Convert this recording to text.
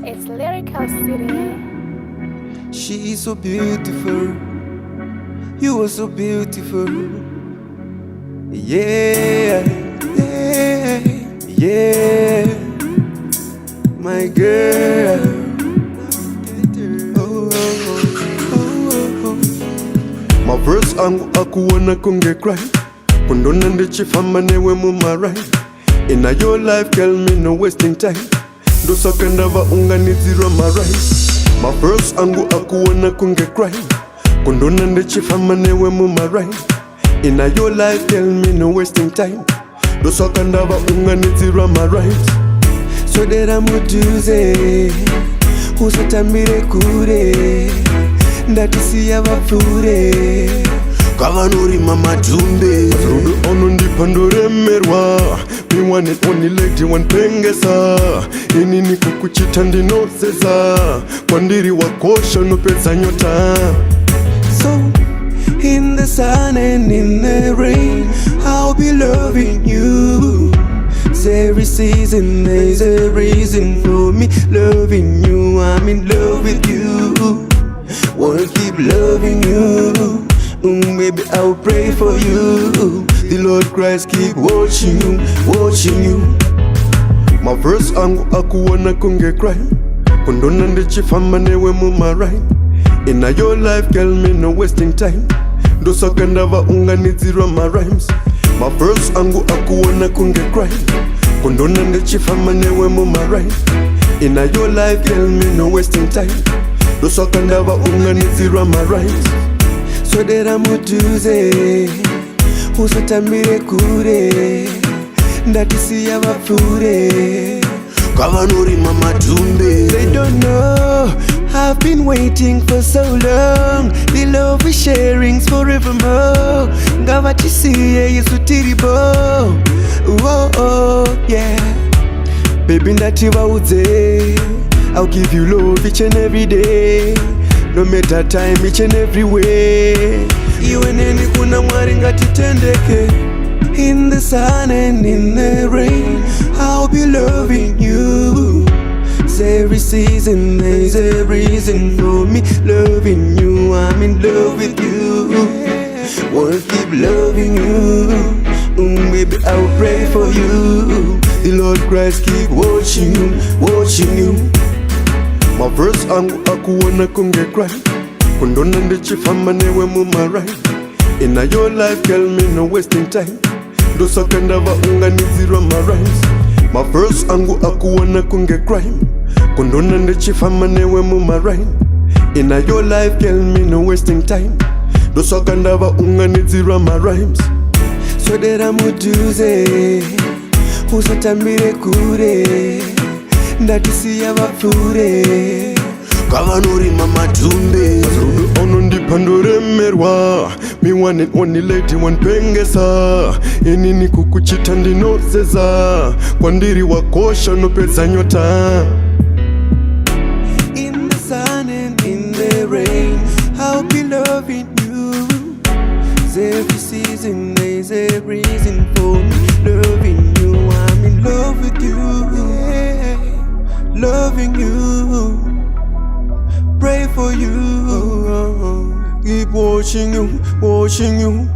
It's Lyrical City. She is so beautiful. You are so beautiful. Yeah, yeah, yeah. My girl. Oh, oh, oh, oh. My verse angu akuona kunge cry. Kundona ndichifamba newe mumarai. In your life, girl, me no wasting time. Do sakandava unganizira marai. My verse angu akuona kunge cry. Kundona ndichifamba newe mumarai. In your life, girl, me no wasting time. Do sakandava unganizira marai. So that I'm utuze usatambire kure ndatisi yabapfure kavanori mama tumbe rudo ono ndipandoremerwa me one and only lady one pengesa inini kukuchita ndinoseza kwandiri wakosha nopedza nyota. So in the sun and in the rain I'll be loving you. Every season there's a reason for me loving you. I'm in love with you. Wanna keep loving you. Baby, I'll pray for you. The Lord Christ keep watching you, watching you. My verse angu akuona kunge cry. Kundona ndichifamba newe mumarai. In your life, girl, me no wasting time. Do sakandava unganizira my rhymes. My verse angu akuona kunge cry. Kundona ndichifamba newe mumarai. In your life, girl, me no wasting time. Do sakandava unganizira my rhymes. So that I'm utuze usatambire kure ndatisi yabapfure kavanori mama tumbe. They don't know I've been waiting for so long. The love we sharing's forevermore. Ngavatisiye yesutiribo. Oh, oh, yeah. Baby ndativaudze I'll give you love each and every day. No matter time, each and every way. Iwe neni kuna mwari ngatitendeke. In the sun and in the rain I'll be loving you. Every season there's a reason for me loving you. I'm in love with you. Wanna keep loving you. Baby, I'll pray for you. The Lord Christ keep watching you, watching you. My verse angu akuona kunge cry. Kundona ndichifamba newe mumarai. In your life, girl, me no wasting time. Do sakandava unganizira my rhymes. My verse angu akuona kunge cry. Kundona ndichifamba newe mumarai. In your life, girl, me no wasting time. Do sakandava unganizira my rhymes. So that I'm utuze usatambire kure ndatisi yabapfure kavanori mama tumbe rudo ono ndipandoremerwa me one and only lady one pengesa inini kukuchita ndinoseza kwandiri wakosha nopedza nyota. In the sun and in the rain I'll be loving you. Every season there's a reason for me loving you. I'm in love with you, yeah. Loving you, pray for you, keep watching you, watching you.